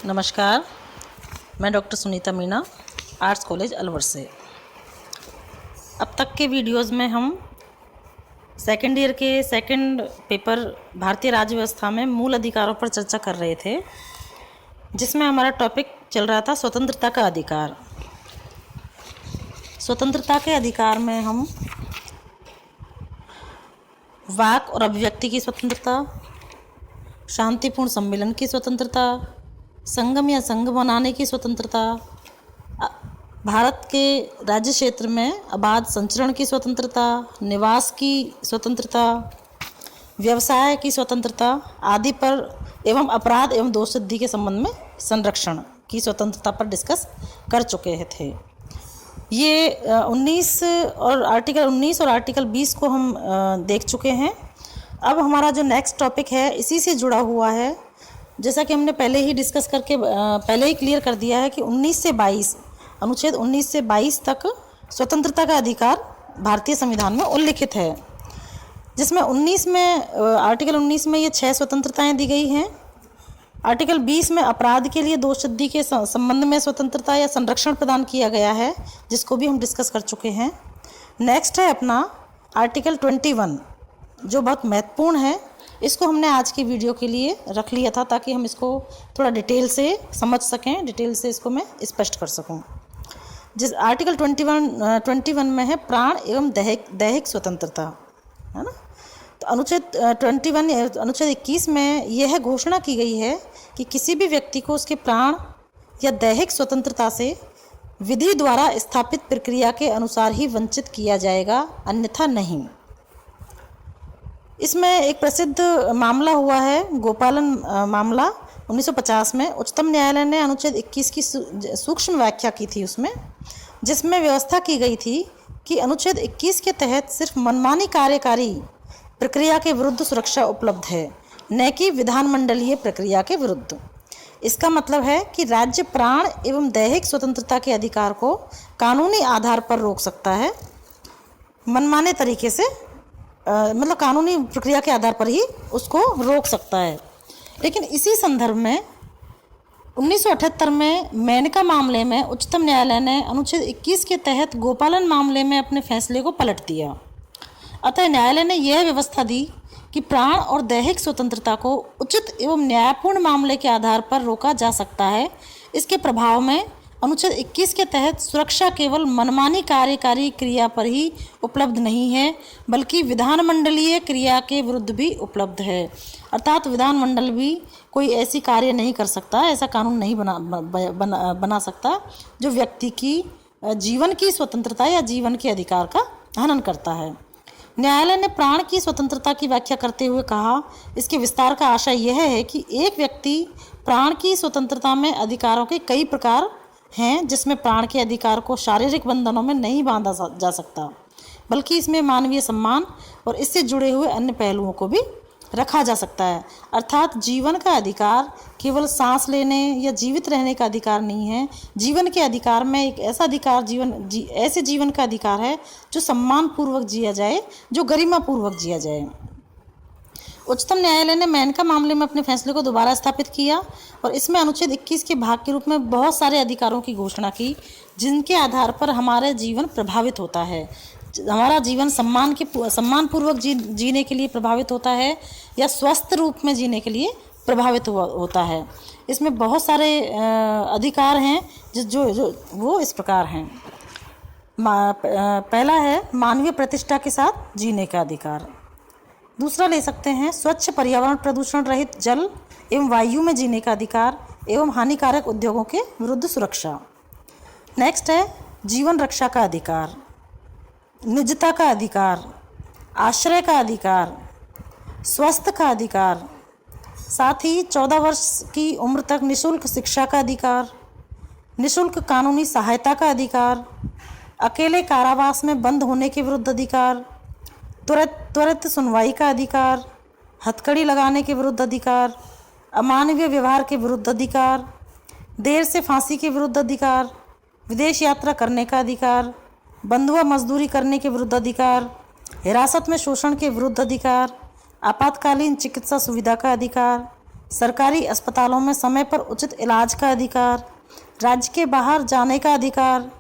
नमस्कार, मैं doctor Sunita Meena, arts college Alwar से। अब तक के वीडियोस में हम सेकेंड ईयर के सेकंड पेपर भारतीय राज्य व्यवस्था में मूल अधिकारों पर चर्चा कर रहे थे, जिसमें हमारा टॉपिक चल रहा था स्वतंत्रता का अधिकार। स्वतंत्रता के अधिकार में हम वाक और अभिव्यक्ति की स्वतंत्रता, शांतिपूर्ण सम्मेलन की स्वतंत्रता, संगम या संघ बनाने की स्वतंत्रता, भारत के राज्य क्षेत्र में अबाध संचरण की स्वतंत्रता, निवास की स्वतंत्रता, व्यवसाय की स्वतंत्रता आदि पर एवं अपराध एवं दोष सिद्धि के संबंध में संरक्षण की स्वतंत्रता पर डिस्कस कर चुके थे। ये आर्टिकल 19 और आर्टिकल 20 को हम देख चुके हैं। अब हमारा जो नेक्स्ट टॉपिक है इसी से जुड़ा हुआ है। जैसा कि हमने पहले ही डिस्कस करके पहले ही क्लियर कर दिया है कि 19 से 22 अनुच्छेद 19 से 22 तक स्वतंत्रता का अधिकार भारतीय संविधान में उल्लिखित है, जिसमें आर्टिकल 19 में ये 6 स्वतंत्रताएं दी गई हैं। आर्टिकल 20 में अपराध के लिए दोष सिद्धि के संबंध में स्वतंत्रता या संरक्षण प्रदान किया गया है, जिसको भी हम डिस्कस कर चुके हैं। नेक्स्ट है अपना आर्टिकल 21, जो बहुत महत्वपूर्ण है। इसको हमने आज की वीडियो के लिए रख लिया था ताकि हम इसको थोड़ा डिटेल से समझ सकें, डिटेल से इसको मैं स्पष्ट कर सकूं। जिस आर्टिकल 21 में है प्राण एवं दैहिक स्वतंत्रता, है ना। तो अनुच्छेद 21 में यह घोषणा की गई है कि किसी भी व्यक्ति को उसके प्राण या दैहिक स्वतंत्रता से विधि द्वारा स्थापित प्रक्रिया के अनुसार ही वंचित किया जाएगा, अन्यथा नहीं। इसमें एक प्रसिद्ध मामला हुआ है गोपालन मामला 1950 में। उच्चतम न्यायालय ने अनुच्छेद 21 की सूक्ष्म व्याख्या की थी उसमें, जिसमें व्यवस्था की गई थी कि अनुच्छेद 21 के तहत सिर्फ मनमानी कार्यकारी प्रक्रिया के विरुद्ध सुरक्षा उपलब्ध है, न कि विधानमंडलीय प्रक्रिया के विरुद्ध। इसका मतलब है कि राज्य प्राण एवं दैहिक स्वतंत्रता के अधिकार को कानूनी आधार पर रोक सकता है, मनमाने तरीके से मतलब कानूनी प्रक्रिया के आधार पर ही उसको रोक सकता है। लेकिन इसी संदर्भ में 1978 में मेनका मामले में उच्चतम न्यायालय ने अनुच्छेद 21 के तहत गोपालन मामले में अपने फैसले को पलट दिया। अतः न्यायालय ने यह व्यवस्था दी कि प्राण और दैहिक स्वतंत्रता को उचित एवं न्यायपूर्ण मामले के आधार पर रोका जा सकता है। इसके प्रभाव में अनुच्छेद 21 के तहत सुरक्षा केवल मनमानी कार्यकारी क्रिया पर ही उपलब्ध नहीं है, बल्कि विधानमंडलीय क्रिया के विरुद्ध भी उपलब्ध है। अर्थात विधानमंडल भी कोई ऐसी कार्य नहीं कर सकता, ऐसा कानून नहीं बना सकता जो व्यक्ति की जीवन की स्वतंत्रता या जीवन के अधिकार का हनन करता है। न्यायालय ने प्राण की स्वतंत्रता की व्याख्या करते हुए कहा, इसके विस्तार का आशय यह है कि एक व्यक्ति प्राण की स्वतंत्रता में अधिकारों के कई प्रकार हैं, जिसमें प्राण के अधिकार को शारीरिक बंधनों में नहीं बांधा जा सकता, बल्कि इसमें मानवीय सम्मान और इससे जुड़े हुए अन्य पहलुओं को भी रखा जा सकता है। अर्थात जीवन का अधिकार केवल सांस लेने या जीवित रहने का अधिकार नहीं है। जीवन के अधिकार में एक ऐसा अधिकार ऐसे जीवन का अधिकार है जो सम्मानपूर्वक जिया जाए, जो गरिमापूर्वक जिया जाए। उच्चतम न्यायालय ने मेनका मामले में अपने फैसले को दोबारा स्थापित किया और इसमें अनुच्छेद 21 के भाग के रूप में बहुत सारे अधिकारों की घोषणा की, जिनके आधार पर हमारा जीवन प्रभावित होता है। हमारा जीवन सम्मानपूर्वक जीने के लिए प्रभावित होता है या स्वस्थ रूप में जीने के लिए प्रभावित होता है। इसमें बहुत सारे अधिकार हैं जो वो इस प्रकार हैं। पहला है मानवीय प्रतिष्ठा के साथ जीने का अधिकार। दूसरा ले सकते हैं स्वच्छ पर्यावरण प्रदूषण रहित जल एवं वायु में जीने का अधिकार एवं हानिकारक उद्योगों के विरुद्ध सुरक्षा। नेक्स्ट है जीवन रक्षा का अधिकार, निजता का अधिकार, आश्रय का अधिकार, स्वास्थ्य का अधिकार, साथ ही 14 वर्ष की उम्र तक निःशुल्क शिक्षा का अधिकार, निःशुल्क कानूनी सहायता का अधिकार, अकेले कारावास में बंद होने के विरुद्ध अधिकार, त्वरित सुनवाई का अधिकार, हथकड़ी लगाने के विरुद्ध अधिकार, अमानवीय व्यवहार के विरुद्ध अधिकार, देर से फांसी के विरुद्ध अधिकार, विदेश यात्रा करने का अधिकार, बंधुआ मजदूरी करने के विरुद्ध अधिकार, हिरासत में शोषण के विरुद्ध अधिकार, आपातकालीन चिकित्सा सुविधा का अधिकार, सरकारी अस्पतालों में समय पर उचित इलाज का अधिकार, राज्य के बाहर जाने का अधिकार,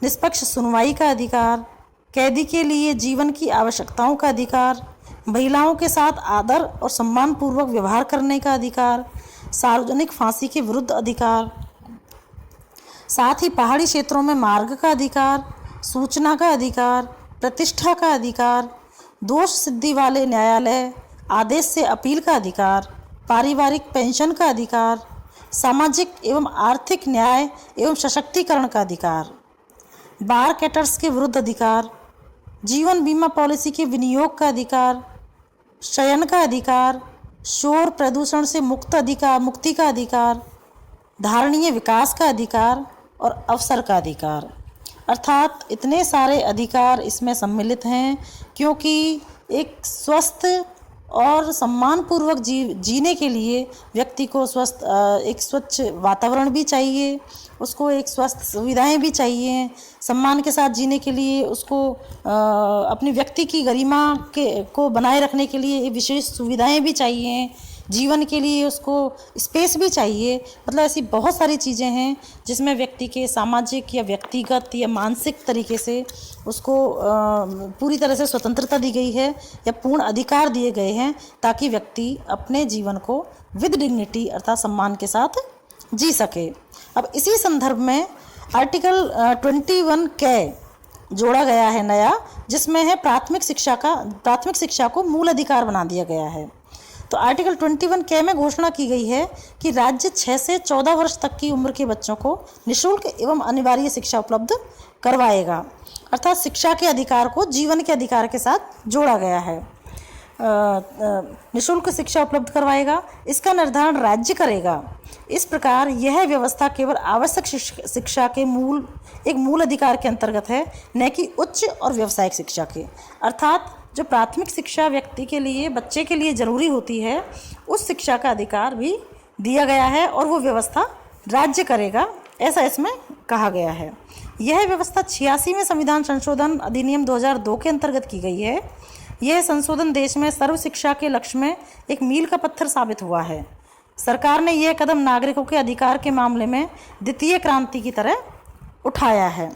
निष्पक्ष सुनवाई का अधिकार, कैदी के लिए जीवन की आवश्यकताओं का अधिकार, महिलाओं के साथ आदर और सम्मानपूर्वक व्यवहार करने का अधिकार, सार्वजनिक फांसी के विरुद्ध अधिकार, साथ ही पहाड़ी क्षेत्रों में मार्ग का अधिकार, सूचना का अधिकार, प्रतिष्ठा का अधिकार, दोष सिद्धि वाले न्यायालय आदेश से अपील का अधिकार, पारिवारिक पेंशन का अधिकार, सामाजिक एवं आर्थिक न्याय एवं सशक्तिकरण का अधिकार, बार कैटर्स के विरुद्ध अधिकार, जीवन बीमा पॉलिसी के विनियोग का अधिकार, शयन का अधिकार, शोर प्रदूषण से मुक्ति का अधिकार, धारणीय विकास का अधिकार और अवसर का अधिकार। अर्थात इतने सारे अधिकार इसमें सम्मिलित हैं, क्योंकि एक स्वस्थ और सम्मानपूर्वक जीने के लिए व्यक्ति को एक स्वच्छ वातावरण भी चाहिए, उसको एक स्वस्थ सुविधाएं भी चाहिए, सम्मान के साथ जीने के लिए उसको अपनी व्यक्ति की गरिमा को बनाए रखने के लिए विशेष सुविधाएं भी चाहिए, जीवन के लिए उसको स्पेस भी चाहिए। मतलब ऐसी बहुत सारी चीज़ें हैं जिसमें व्यक्ति के सामाजिक या व्यक्तिगत या मानसिक तरीके से उसको पूरी तरह से स्वतंत्रता दी गई है या पूर्ण अधिकार दिए गए हैं, ताकि व्यक्ति अपने जीवन को विद डिग्निटी अर्थात सम्मान के साथ जी सके। अब इसी संदर्भ में आर्टिकल 21 के जोड़ा गया है नया, जिसमें है प्राथमिक शिक्षा को मूल अधिकार बना दिया गया है। तो आर्टिकल 21 के में घोषणा की गई है कि राज्य 6 से 14 वर्ष तक की उम्र के बच्चों को निःशुल्क एवं अनिवार्य शिक्षा उपलब्ध करवाएगा। अर्थात शिक्षा के अधिकार को जीवन के अधिकार के साथ जोड़ा गया है। निःशुल्क शिक्षा उपलब्ध करवाएगा, इसका निर्धारण राज्य करेगा। इस प्रकार यह व्यवस्था केवल आवश्यक शिक्षा के मूल अधिकार के अंतर्गत है, न कि उच्च और व्यावसायिक शिक्षा के। अर्थात जो प्राथमिक शिक्षा व्यक्ति के लिए, बच्चे के लिए जरूरी होती है, उस शिक्षा का अधिकार भी दिया गया है और वो व्यवस्था राज्य करेगा, ऐसा इसमें कहा गया है। यह व्यवस्था 86वें संविधान संशोधन अधिनियम 2002 के अंतर्गत की गई है। यह संशोधन देश में सर्व शिक्षा के लक्ष्य में एक मील का पत्थर साबित हुआ है। सरकार ने यह कदम नागरिकों के अधिकार के मामले में द्वितीय क्रांति की तरह उठाया है।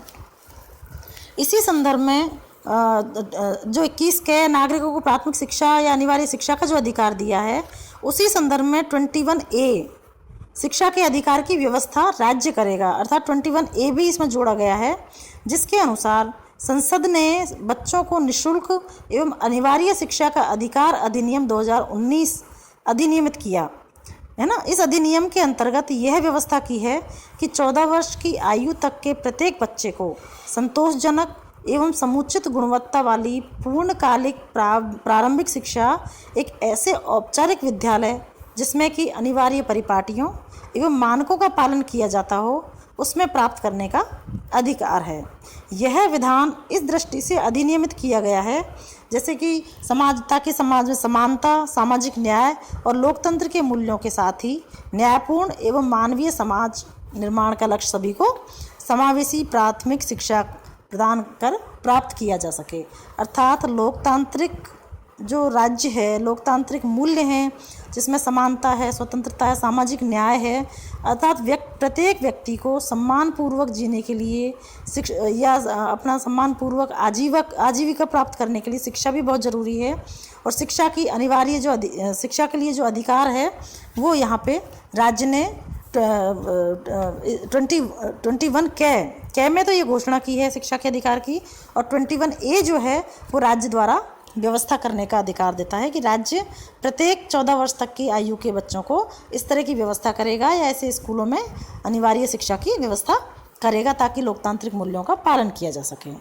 इसी संदर्भ में जो 21 के नागरिकों को प्राथमिक शिक्षा या अनिवार्य शिक्षा का जो अधिकार दिया है, उसी संदर्भ में 21A शिक्षा के अधिकार की व्यवस्था राज्य करेगा। अर्थात 21A भी इसमें जोड़ा गया है, जिसके अनुसार संसद ने बच्चों को निःशुल्क एवं अनिवार्य शिक्षा का अधिकार अधिनियम 2019 अधिनियमित किया है ना। इस अधिनियम के अंतर्गत यह व्यवस्था की है कि 14 वर्ष की आयु तक के प्रत्येक बच्चे को संतोषजनक एवं समुचित गुणवत्ता वाली पूर्णकालिक प्रारंभिक शिक्षा एक ऐसे औपचारिक विद्यालय जिसमें कि अनिवार्य परिपाटियों एवं मानकों का पालन किया जाता हो, उसमें प्राप्त करने का अधिकार है। यह विधान इस दृष्टि से अधिनियमित किया गया है जैसे कि समाज में समानता, सामाजिक न्याय और लोकतंत्र के मूल्यों के साथ ही न्यायपूर्ण एवं मानवीय समाज निर्माण का लक्ष्य सभी को समावेशी प्राथमिक शिक्षा प्रदान कर प्राप्त किया जा सके। अर्थात लोकतांत्रिक जो राज्य है, लोकतांत्रिक मूल्य हैं जिसमें समानता है, स्वतंत्रता है, सामाजिक न्याय है, अर्थात प्रत्येक व्यक्ति को सम्मानपूर्वक जीने के लिए या अपना सम्मानपूर्वक आजीविका प्राप्त करने के लिए शिक्षा भी बहुत ज़रूरी है। और शिक्षा की अनिवार्य शिक्षा के लिए जो अधिकार है वो यहाँ पे राज्य ने 21 के में तो ये घोषणा की है शिक्षा के अधिकार की, और 21A जो है वो राज्य द्वारा व्यवस्था करने का अधिकार देता है कि राज्य प्रत्येक 14 वर्ष तक की आयु के बच्चों को इस तरह की व्यवस्था करेगा या ऐसे स्कूलों में अनिवार्य शिक्षा की व्यवस्था करेगा ताकि लोकतांत्रिक मूल्यों का पालन किया जा सके।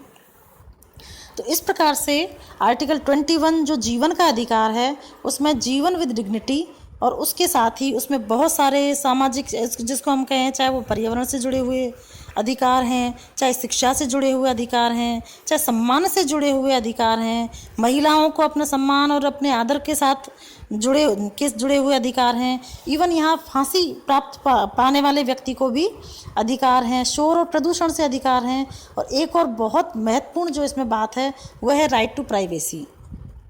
तो इस प्रकार से आर्टिकल 21 जो जीवन का अधिकार है उसमें जीवन विद डिग्निटी, और उसके साथ ही उसमें बहुत सारे सामाजिक, जिसको हम कहें चाहे वो पर्यावरण से जुड़े हुए अधिकार हैं, चाहे शिक्षा से जुड़े हुए अधिकार हैं, चाहे सम्मान से जुड़े हुए अधिकार हैं, महिलाओं को अपने सम्मान और अपने आदर के साथ जुड़े हुए अधिकार हैं, इवन यहाँ फांसी प्राप्त पाने वाले व्यक्ति को भी अधिकार हैं, शोर और प्रदूषण से अधिकार हैं, और एक और बहुत महत्वपूर्ण जो इसमें बात है वह है राइट टू प्राइवेसी।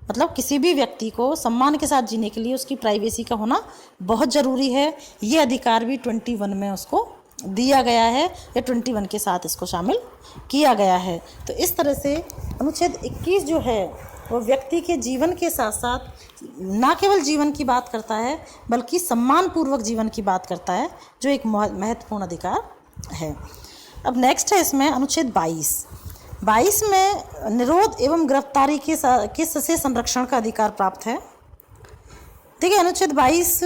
मतलब किसी भी व्यक्ति को सम्मान के साथ जीने के लिए उसकी प्राइवेसी का होना बहुत ज़रूरी है। ये अधिकार भी 21 में उसको दिया गया है या 21 के साथ इसको शामिल किया गया है। तो इस तरह से अनुच्छेद 21 जो है वो व्यक्ति के जीवन के साथ साथ ना केवल जीवन की बात करता है बल्कि सम्मानपूर्वक जीवन की बात करता है, जो एक महत्वपूर्ण अधिकार है। अब नेक्स्ट है इसमें अनुच्छेद 22 में निरोध एवं गिरफ्तारी के से संरक्षण का अधिकार प्राप्त है। देखिए, अनुच्छेद 22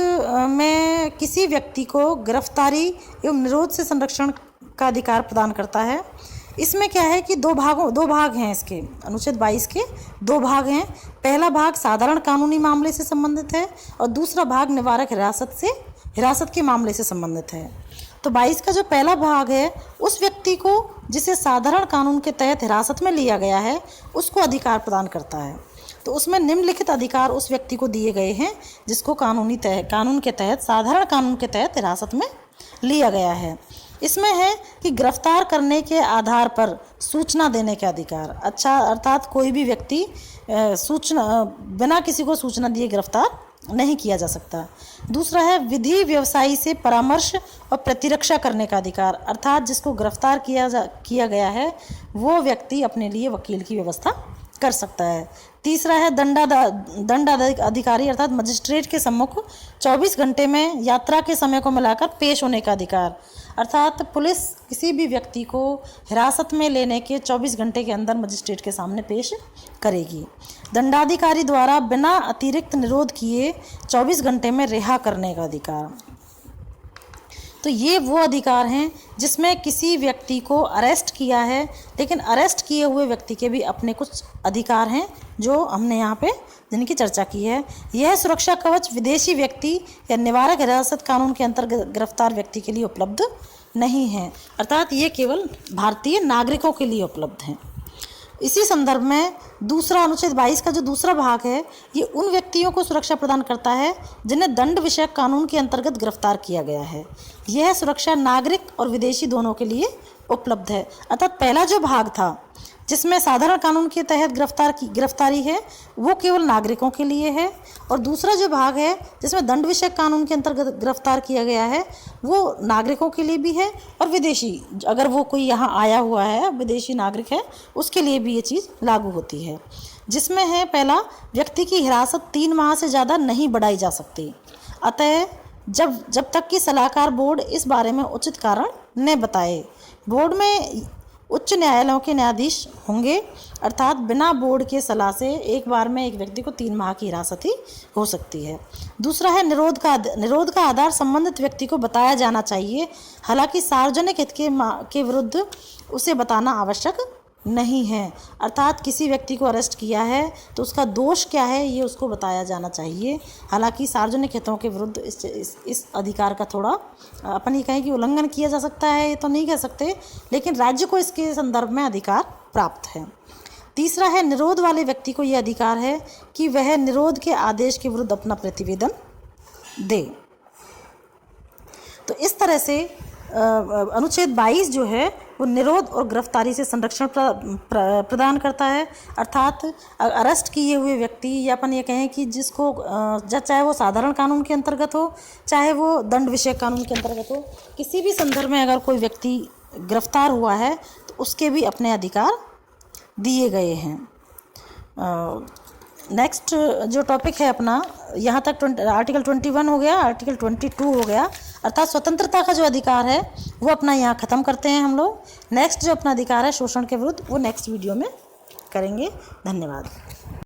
में किसी व्यक्ति को गिरफ्तारी एवं निरोध से संरक्षण का अधिकार प्रदान करता है। इसमें क्या है कि दो भाग हैं इसके। अनुच्छेद 22 के 2 भाग हैं। पहला भाग साधारण कानूनी मामले से संबंधित है और दूसरा भाग निवारक हिरासत के मामले से संबंधित है। तो 22 का जो पहला भाग है उस व्यक्ति को जिसे साधारण कानून के तहत हिरासत में लिया गया है उसको अधिकार प्रदान करता है। तो उसमें निम्नलिखित अधिकार उस व्यक्ति को दिए गए हैं जिसको साधारण कानून के तहत हिरासत में लिया गया है। इसमें है कि गिरफ्तार करने के आधार पर सूचना देने के अधिकार। अर्थात कोई भी व्यक्ति बिना किसी को सूचना दिए गिरफ्तार नहीं किया जा सकता। दूसरा है विधि व्यवसायी से परामर्श और प्रतिरक्षा करने का अधिकार। अर्थात जिसको गिरफ्तार किया गया है वो व्यक्ति अपने लिए वकील की व्यवस्था कर सकता है। तीसरा है दंड अधिकारी अर्थात मजिस्ट्रेट के सम्मुख 24 घंटे में यात्रा के समय को मिलाकर पेश होने का अधिकार। अर्थात पुलिस किसी भी व्यक्ति को हिरासत में लेने के 24 घंटे के अंदर मजिस्ट्रेट के सामने पेश करेगी। दंडाधिकारी द्वारा बिना अतिरिक्त निरोध किए 24 घंटे में रिहा करने का अधिकार। तो ये वो अधिकार हैं जिसमें किसी व्यक्ति को अरेस्ट किया है, लेकिन अरेस्ट किए हुए व्यक्ति के भी अपने कुछ अधिकार हैं जो हमने यहाँ पे जिनकी चर्चा की है। यह सुरक्षा कवच विदेशी व्यक्ति या निवारक हिरासत कानून के अंतर्गत गिरफ्तार व्यक्ति के लिए उपलब्ध नहीं है। अर्थात ये केवल भारतीय नागरिकों के लिए उपलब्ध हैं। इसी संदर्भ में दूसरा अनुच्छेद 22 का जो दूसरा भाग है ये उन व्यक्तियों को सुरक्षा प्रदान करता है जिन्हें दंड विषयक कानून के अंतर्गत गिरफ्तार किया गया है। यह सुरक्षा नागरिक और विदेशी दोनों के लिए उपलब्ध है। अर्थात पहला जो भाग था जिसमें साधारण कानून के तहत गिरफ्तारी है वो केवल नागरिकों के लिए है, और दूसरा जो भाग है जिसमें दंड विषयक कानून के अंतर्गत गिरफ्तार किया गया है वो नागरिकों के लिए भी है और विदेशी, अगर वो कोई यहाँ आया हुआ है विदेशी नागरिक है उसके लिए भी ये चीज़ लागू होती है। जिसमें है पहला, व्यक्ति की हिरासत 3 माह से ज़्यादा नहीं बढ़ाई जा सकती। अतः जब तक कि सलाहकार बोर्ड इस बारे में उचित कारण न बताए। बोर्ड में उच्च न्यायालयों के न्यायाधीश होंगे, अर्थात बिना बोर्ड के सलाह से एक बार में एक व्यक्ति को 3 माह की हिरासत ही हो सकती है। दूसरा है निरोध का आधार संबंधित व्यक्ति को बताया जाना चाहिए, हालांकि सार्वजनिक हित के विरुद्ध उसे बताना आवश्यक नहीं है। अर्थात किसी व्यक्ति को अरेस्ट किया है तो उसका दोष क्या है ये उसको बताया जाना चाहिए, हालांकि सार्वजनिक हितों के विरुद्ध इस अधिकार का थोड़ा अपन ये कहें कि उल्लंघन किया जा सकता है, ये तो नहीं कह सकते, लेकिन राज्य को इसके संदर्भ में अधिकार प्राप्त है। तीसरा है निरोध वाले व्यक्ति को यह अधिकार है कि वह निरोध के आदेश के विरुद्ध अपना प्रतिवेदन दे। तो इस तरह से अनुच्छेद 22 जो है वो निरोध और गिरफ्तारी से संरक्षण प्रदान करता है। अर्थात अरेस्ट किए हुए व्यक्ति या अपन ये कहें कि जिसको चाहे वो साधारण कानून के अंतर्गत हो चाहे वो दंड विषयक कानून के अंतर्गत हो, किसी भी संदर्भ में अगर कोई व्यक्ति गिरफ्तार हुआ है तो उसके भी अपने अधिकार दिए गए हैं। नेक्स्ट जो टॉपिक है अपना यहाँ तक आर्टिकल 21 हो गया, आर्टिकल 22 हो गया, अर्थात स्वतंत्रता का जो अधिकार है वो अपना यहाँ ख़त्म करते हैं हम लोग। नेक्स्ट जो अपना अधिकार है शोषण के विरुद्ध वो नेक्स्ट वीडियो में करेंगे। धन्यवाद।